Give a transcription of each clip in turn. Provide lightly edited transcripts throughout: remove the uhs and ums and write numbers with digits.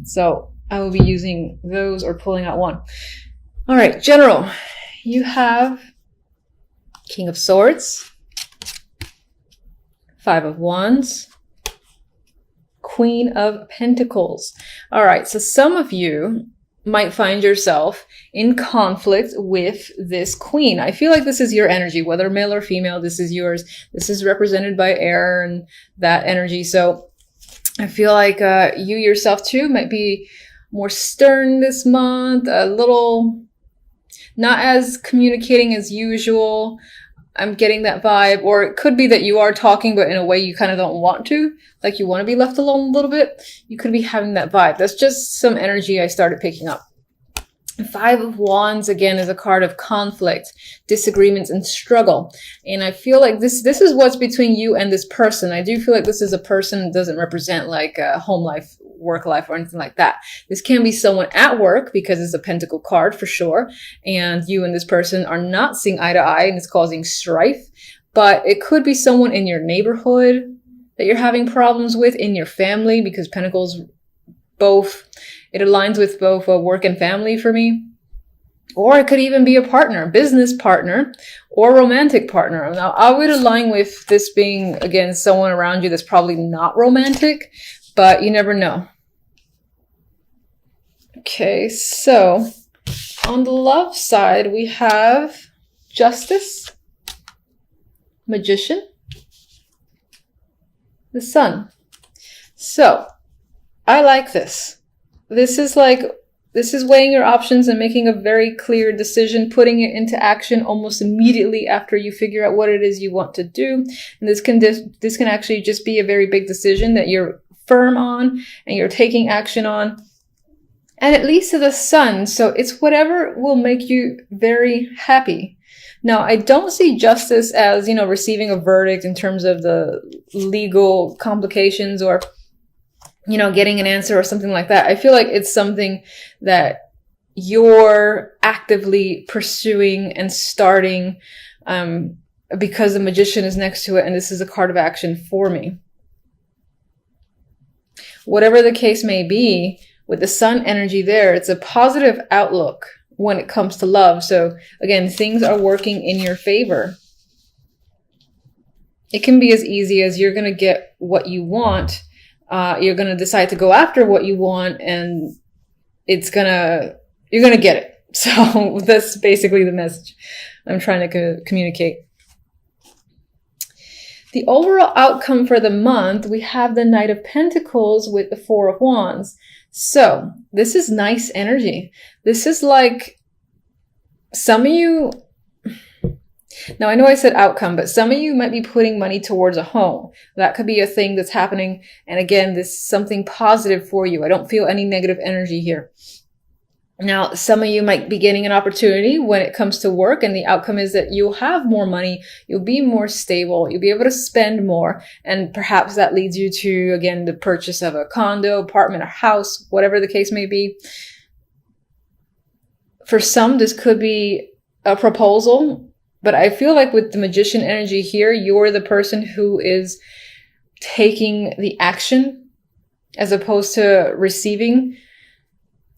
So I will be using those or pulling out one. All right, general, you have King of Swords, Five of Wands, Queen of Pentacles. All right, so some of you might find yourself in conflict with this queen. I feel like this is your energy, whether male or female, this is yours. This is represented by air and that energy. So I feel like you yourself too might be more stern this month, a little not as communicating as usual. I'm getting that vibe. Or it could be that you are talking, but in a way you kind of don't want to. Like you want to be left alone a little bit. You could be having that vibe. That's just some energy I started picking up. Five of Wands, again, is a card of conflict, disagreements, and struggle. And I feel like this is what's between you and this person. I do feel like this is a person that doesn't represent like a home life, work life, or anything like that. This can be someone at work because it's a pentacle card for sure. And you and this person are not seeing eye to eye and it's causing strife. But it could be someone in your neighborhood that you're having problems with, in your family, because pentacles it aligns with both work and family for me. Or it could even be a partner, business partner, or romantic partner. Now, I would align with this being, again, someone around you that's probably not romantic, but you never know. Okay, so on the love side, we have Justice, Magician, the Sun. So I like this. This is weighing your options and making a very clear decision, putting it into action almost immediately after you figure out what it is you want to do. And this can actually just be a very big decision that you're firm on and you're taking action on. And it leads to the Sun, so it's whatever will make you very happy. Now, I don't see justice as, receiving a verdict in terms of the legal complications or getting an answer or something like that. I feel like it's something that you're actively pursuing and starting because the Magician is next to it, and this is a card of action for me. Whatever the case may be, with the Sun energy there, it's a positive outlook when it comes to love. So again, things are working in your favor. It can be as easy as you're going to get what you want. You're going to decide to go after what you want, and you're going to get it. So that's basically the message I'm trying to communicate. The overall outcome for the month, we have the Knight of Pentacles with the Four of Wands. So this is nice energy. This is like some of you, now I know I said outcome, but some of you might be putting money towards a home. That could be a thing that's happening. And again, this is something positive for you. I don't feel any negative energy here. Now, some of you might be getting an opportunity when it comes to work, and the outcome is that you'll have more money, you'll be more stable, you'll be able to spend more, and perhaps that leads you to, again, the purchase of a condo, apartment, or house, whatever the case may be. For some, this could be a proposal, but I feel like with the Magician energy here, you're the person who is taking the action as opposed to receiving.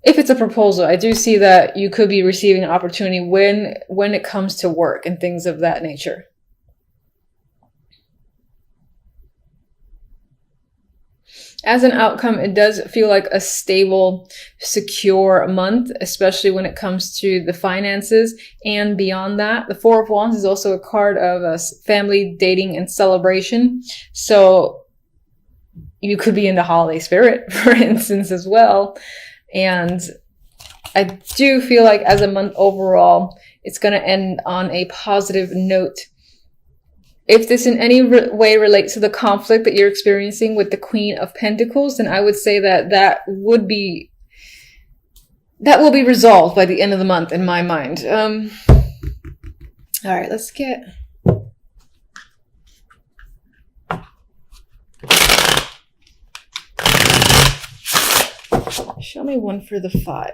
If it's a proposal, I do see that you could be receiving an opportunity when it comes to work and things of that nature. As an outcome, it does feel like a stable, secure month, especially when it comes to the finances and beyond that. The Four of Wands is also a card of family, dating, and celebration. So you could be in the holiday spirit, for instance, as well. And I do feel like as a month overall, it's going to end on a positive note. If this in any way relates to the conflict that you're experiencing with the Queen of Pentacles, then I would say that will be resolved by the end of the month in my mind. All right, let's get... Show me one for the 5.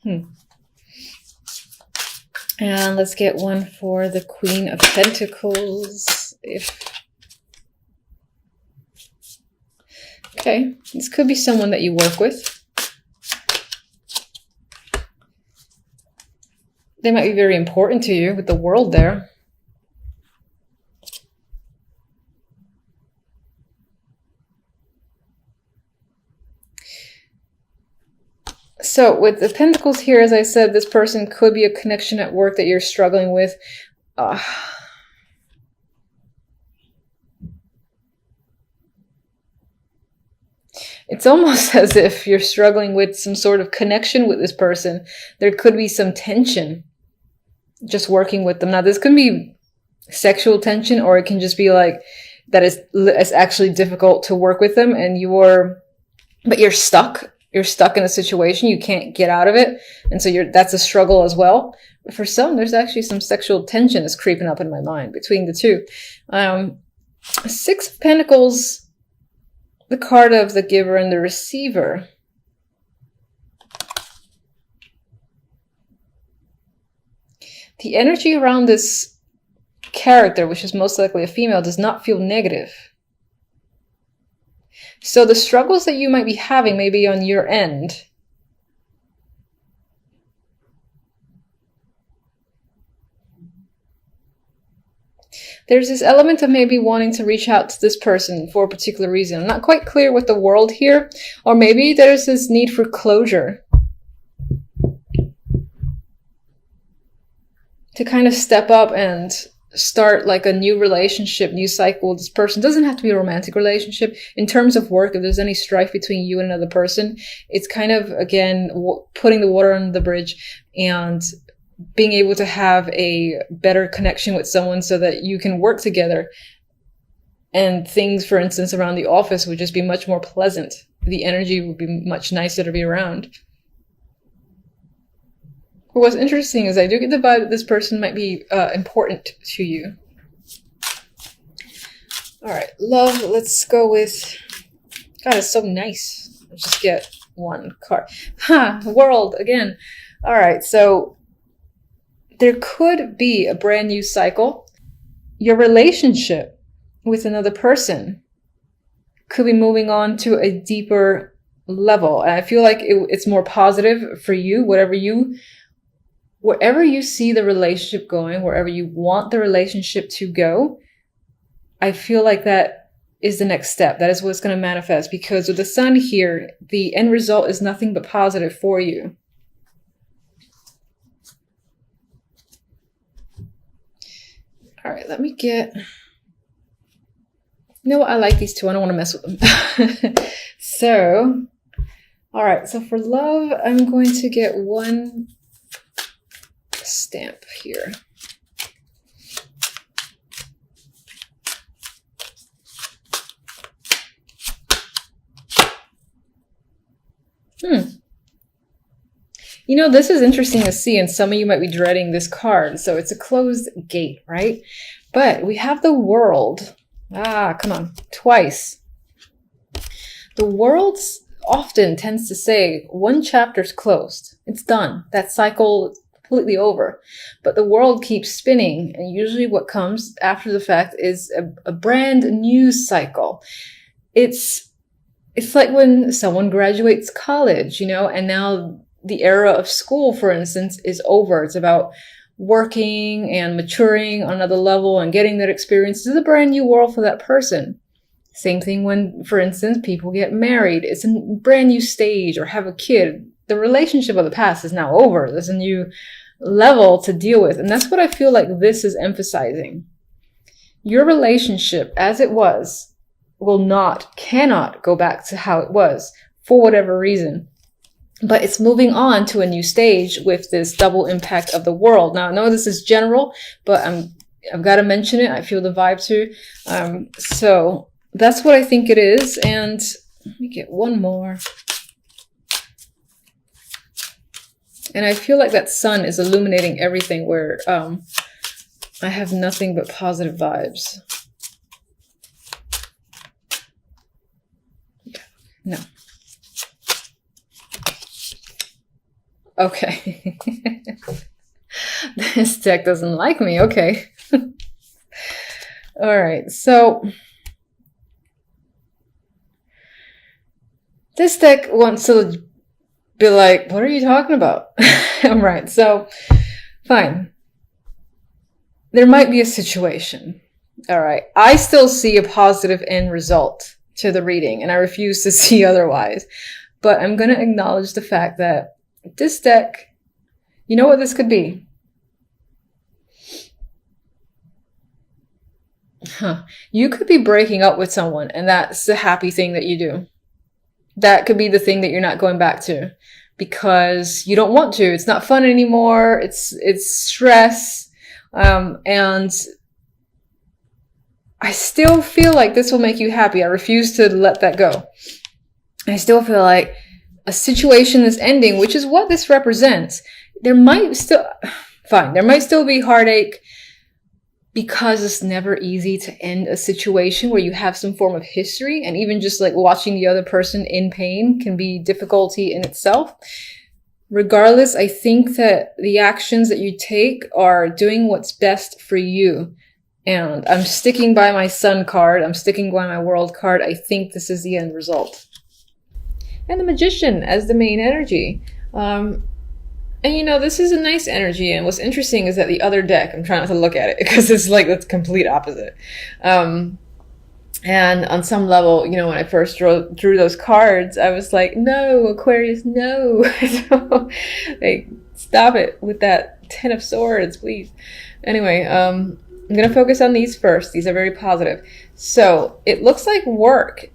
And let's get one for the Queen of Pentacles. Okay, this could be someone that you work with. They might be very important to you with the World there. So with the Pentacles here, as I said, this person could be a connection at work that you're struggling with. It's almost as if you're struggling with some sort of connection with this person. There could be some tension just working with them. Now, this could be sexual tension, or it can just be like that it's actually difficult to work with them, and you're stuck. You're stuck in a situation, you can't get out of it, and so that's a struggle as well. But for some, there's actually some sexual tension that's creeping up in my mind between the two. Six of Pentacles, the card of the giver and the receiver. The energy around this character, which is most likely a female, does not feel negative. So the struggles that you might be having may be on your end. There's this element of maybe wanting to reach out to this person for a particular reason. I'm not quite clear with the World here. Or maybe there's this need for closure. To kind of step up and start like a new relationship, new cycle with this person. It doesn't have to be a romantic relationship. In terms of work, if there's any strife between you and another person, it's kind of, again, putting the water under the bridge and being able to have a better connection with someone so that you can work together. And things, for instance, around the office would just be much more pleasant. The energy would be much nicer to be around. What's interesting is I do get the vibe that this person might be important to you. All right, love, let's go with... God, it's so nice. Let's just get one card. World, again. All right, so there could be a brand new cycle. Your relationship with another person could be moving on to a deeper level. And I feel like it's more positive for you, wherever you see the relationship going, wherever you want the relationship to go, I feel like that is the next step. That is what's going to manifest, because with the Sun here, the end result is nothing but positive for you. All right, let me get... You know what? I like these two. I don't want to mess with them. So, all right. So for love, I'm going to get one stamp here. You know, this is interesting to see, and some of you might be dreading this card. So it's a closed gate, right? But we have the World. Come on, twice. The World often tends to say one chapter's closed. It's done. That cycle is completely over. But the World keeps spinning, and usually what comes after the fact is a brand new cycle. It's like when someone graduates college, you know, and now the era of school, for instance, is over. It's about working and maturing on another level and getting that experience. This is a brand new world for that person. Same thing when, for instance, people get married. It's a brand new stage, or have a kid. The relationship of the past is now over. There's a new level to deal with. And that's what I feel like this is emphasizing. Your relationship as it was cannot go back to how it was for whatever reason. But it's moving on to a new stage with this double impact of the World. Now, I know this is general, but I've got to mention it. I feel the vibe too. So that's what I think it is. And let me get one more. And I feel like that sun is illuminating everything, where I have nothing but positive vibes. No. Okay. This deck doesn't like me. Okay. All right. So this deck wants to be like, what are you talking about? All right. So fine. There might be a situation. All right. I still see a positive end result to the reading, and I refuse to see otherwise. But I'm going to acknowledge the fact that this deck, you know what this could be? You could be breaking up with someone, and that's the happy thing that you do. That could be the thing that you're not going back to because you don't want to. It's not fun anymore. It's stress. And I still feel like this will make you happy. I refuse to let that go. I still feel like a situation is ending, which is what this represents. There might still be heartache because it's never easy to end a situation where you have some form of history, and even just like watching the other person in pain can be difficulty in itself. Regardless, I think that the actions that you take are doing what's best for you. And I'm sticking by my Sun card. I'm sticking by my World card. I think this is the end result. And the Magician as the main energy. And you know, this is a nice energy, and what's interesting is that the other deck, I'm trying not to look at it because it's like the complete opposite. And on some level, you know, when I first drew those cards, I was like, no, Aquarius, no. So, like, stop it with that 10 of Swords, please. Anyway, I'm going to focus on these first. These are very positive. So it looks like work,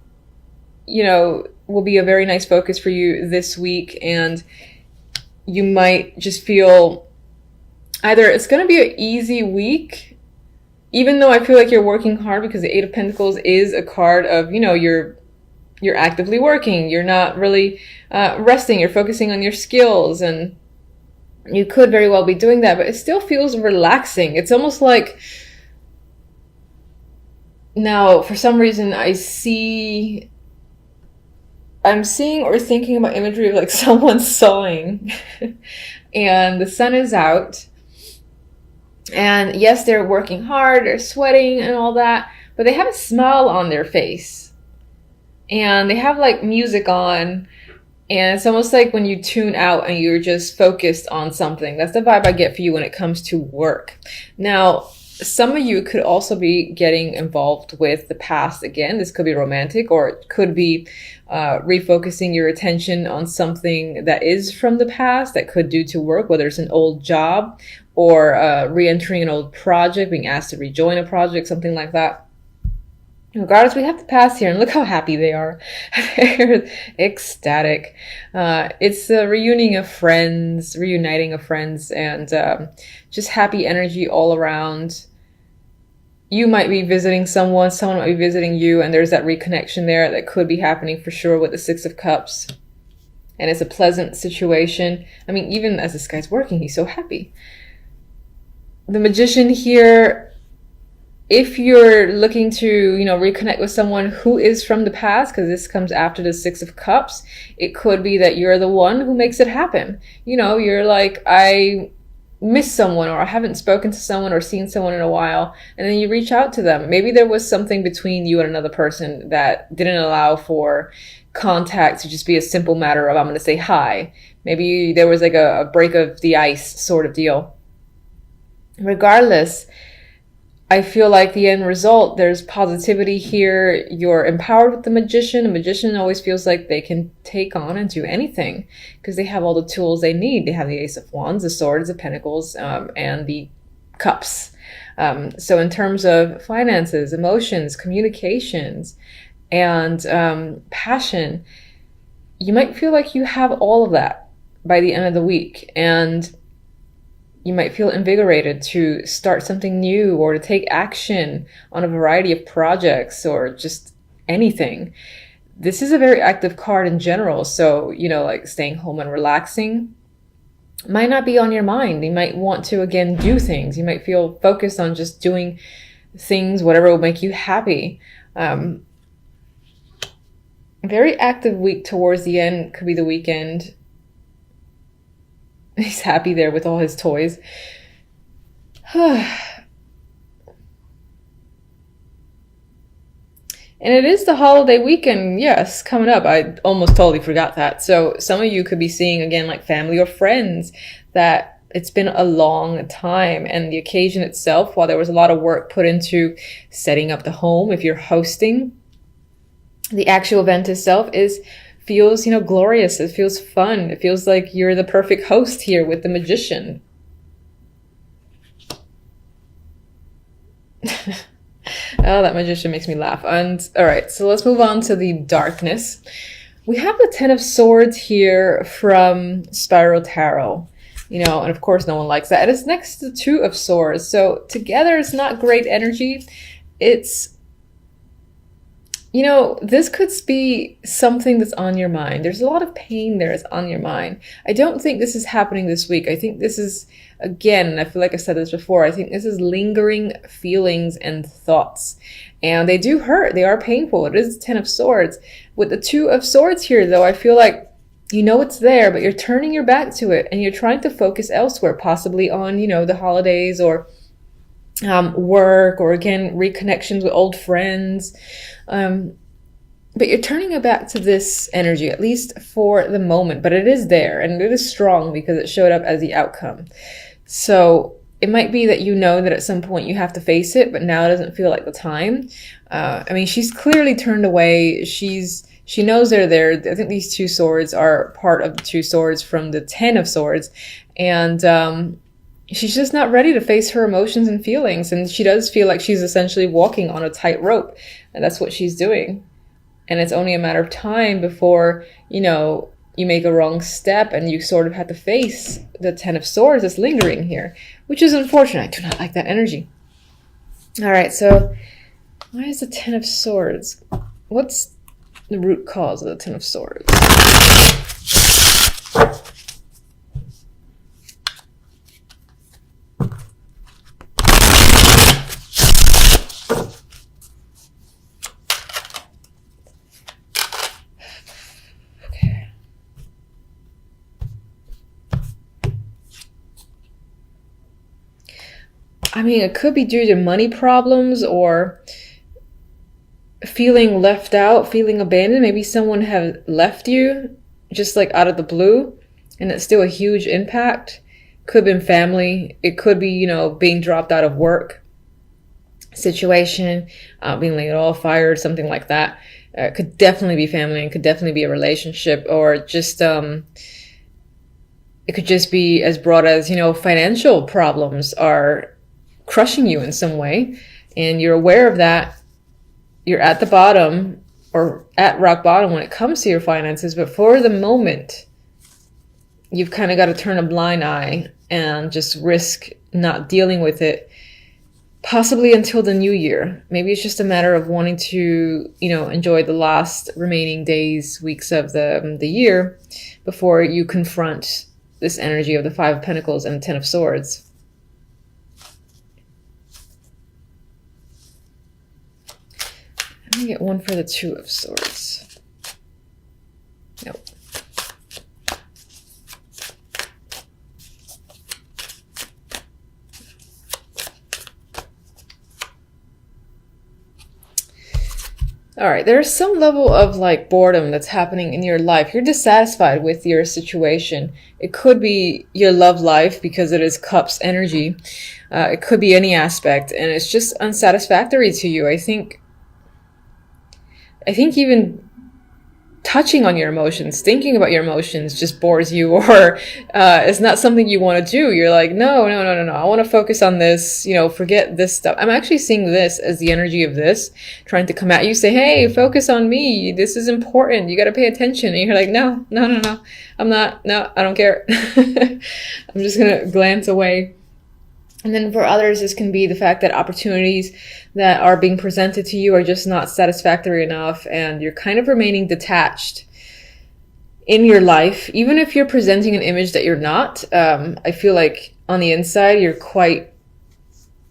you know, will be a very nice focus for you this week, and you might just feel either it's going to be an easy week, even though I feel like you're working hard, because the Eight of Pentacles is a card of, you know, you're actively working. You're not really resting. You're focusing on your skills, and you could very well be doing that, but it still feels relaxing. It's almost like, now, for some reason, I'm seeing or thinking about imagery of like someone sewing and the sun is out, and yes, they're working hard, they're sweating and all that, but they have a smile on their face, and they have like music on, and it's almost like when you tune out and you're just focused on something. That's the vibe I get for you when it comes to work. Now, some of you could also be getting involved with the past again. This could be romantic, or it could be refocusing your attention on something that is from the past that could do to work, whether it's an old job or re-entering an old project, being asked to rejoin a project, something like that. Regardless, we have the past here, and look how happy they are. They're ecstatic. It's a reuniting of friends, and just happy energy all around. You might be visiting someone might be visiting you, and there's that reconnection there that could be happening for sure with the Six of Cups. And it's a pleasant situation. I mean, even as this guy's working, he's so happy. The Magician here, if you're looking to, you know, reconnect with someone who is from the past, because this comes after the Six of Cups, it could be that you're the one who makes it happen. You know, you're like, I miss someone, or I haven't spoken to someone or seen someone in a while, and then you reach out to them. Maybe there was something between you and another person that didn't allow for contact to just be a simple matter of, I'm going to say hi. Maybe there was like a break of the ice sort of deal. Regardless, I feel like the end result, there's positivity here. You're empowered with the Magician. The Magician always feels like they can take on and do anything because they have all the tools they need. They have the Ace of Wands, the Swords, the Pentacles, and the Cups. So in terms of finances, emotions, communications, and passion, you might feel like you have all of that by the end of the week. And you might feel invigorated to start something new or to take action on a variety of projects or just anything. This is a very active card in general. So, you know, like staying home and relaxing might not be on your mind. You might want to, again, do things. You might feel focused on just doing things, whatever will make you happy. Very active week towards the end. Could be the weekend. He's happy there with all his toys. And it is the holiday weekend, yes, coming up. I almost totally forgot that. So some of you could be seeing, again, like family or friends that it's been a long time. And the occasion itself, while there was a lot of work put into setting up the home, if you're hosting, the actual event itself feels, glorious. It feels fun. It feels like you're the perfect host here with the magician. Oh, that magician makes me laugh. And all right, so let's move on to the darkness. We have the Ten of Swords here from Spiral Tarot, and of course no one likes that. And it's next to the Two of Swords. So together it's not great energy. It's, this could be something that's on your mind. There's a lot of pain there is on your mind. I don't think this is happening this week. I think this is, again, I feel like I said this before, I think this is lingering feelings and thoughts. And they do hurt. They are painful. It is the Ten of Swords. With the Two of Swords here, though, I feel like it's there, but you're turning your back to it and you're trying to focus elsewhere, possibly on, the holidays or work, or again, reconnections with old friends. But you're turning it back to this energy, at least for the moment, but it is there and it is strong because it showed up as the outcome. So it might be that that at some point you have to face it, but now it doesn't feel like the time. She's clearly turned away. She knows they're there. I think these two swords are part of the two swords from the Ten of Swords. And she's just not ready to face her emotions and feelings. And she does feel like she's essentially walking on a tightrope. And that's what she's doing. And it's only a matter of time before, you make a wrong step and you sort of have to face the Ten of Swords that's lingering here, which is unfortunate. I do not like that energy. All right, so why is the Ten of Swords? What's the root cause of the Ten of Swords? It could be due to money problems or feeling left out, feeling abandoned. Maybe someone have left you just like out of the blue and it's still a huge impact. Could have been family. It could be, being dropped out of work situation, being laid off, fired, something like that. It could definitely be family and could definitely be a relationship, or just, it could just be as broad as, financial problems are crushing you in some way, and you're aware of that. You're at the bottom or at rock bottom when it comes to your finances, but for the moment, you've kind of got to turn a blind eye and just risk not dealing with it, possibly until the new year. Maybe it's just a matter of wanting to, enjoy the last remaining days, weeks of the year before you confront this energy of the Five of Pentacles and the Ten of Swords. Let me get one for the Two of Swords. Nope. All right, there's some level of like boredom that's happening in your life. You're dissatisfied with your situation. It could be your love life because it is Cups energy. It could be any aspect, and it's just unsatisfactory to you. I think even touching on your emotions, thinking about your emotions just bores you, or it's not something you want to do. You're like, no. I want to focus on this, forget this stuff. I'm actually seeing this as the energy of this trying to come at you, say, hey, focus on me. This is important. You got to pay attention. And you're like, no. I'm not. No, I don't care. I'm just going to glance away. And then for others, this can be the fact that opportunities that are being presented to you are just not satisfactory enough, and you're kind of remaining detached in your life. Even if you're presenting an image that you're not, I feel like on the inside, you're quite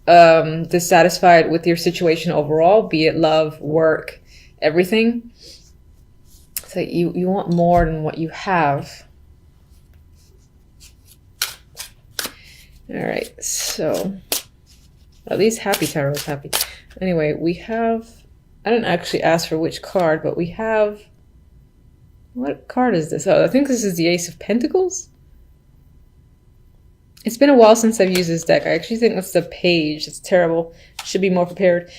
dissatisfied with your situation overall, be it love, work, everything. So you want more than what you have. All right, so at least Happy Tarot is happy. Anyway, we have, I didn't actually ask for which card, but we have, what card is this? Oh, I think this is the Ace of Pentacles. It's been a while since I've used this deck. I actually think that's the page. It's terrible. Should be more prepared.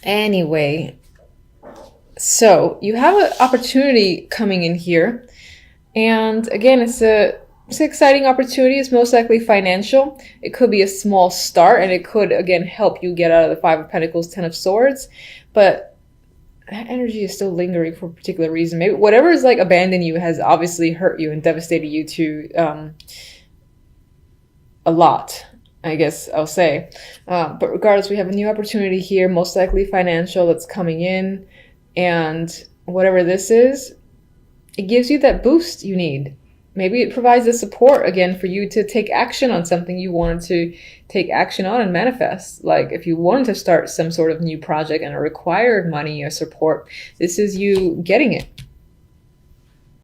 Anyway, so you have an opportunity coming in here. And again, it's an exciting opportunity. It's most likely financial. It could be a small start, and it could, again, help you get out of the Five of Pentacles, Ten of Swords. But that energy is still lingering for a particular reason. Maybe whatever is like abandoned you has obviously hurt you and devastated you to a lot, I guess I'll say. But regardless, we have a new opportunity here, most likely financial, that's coming in. And whatever this is, it gives you that boost you need. Maybe it provides the support again for you to take action on something you wanted to take action on and manifest. Like if you wanted to start some sort of new project and it required money or support, this is you getting it.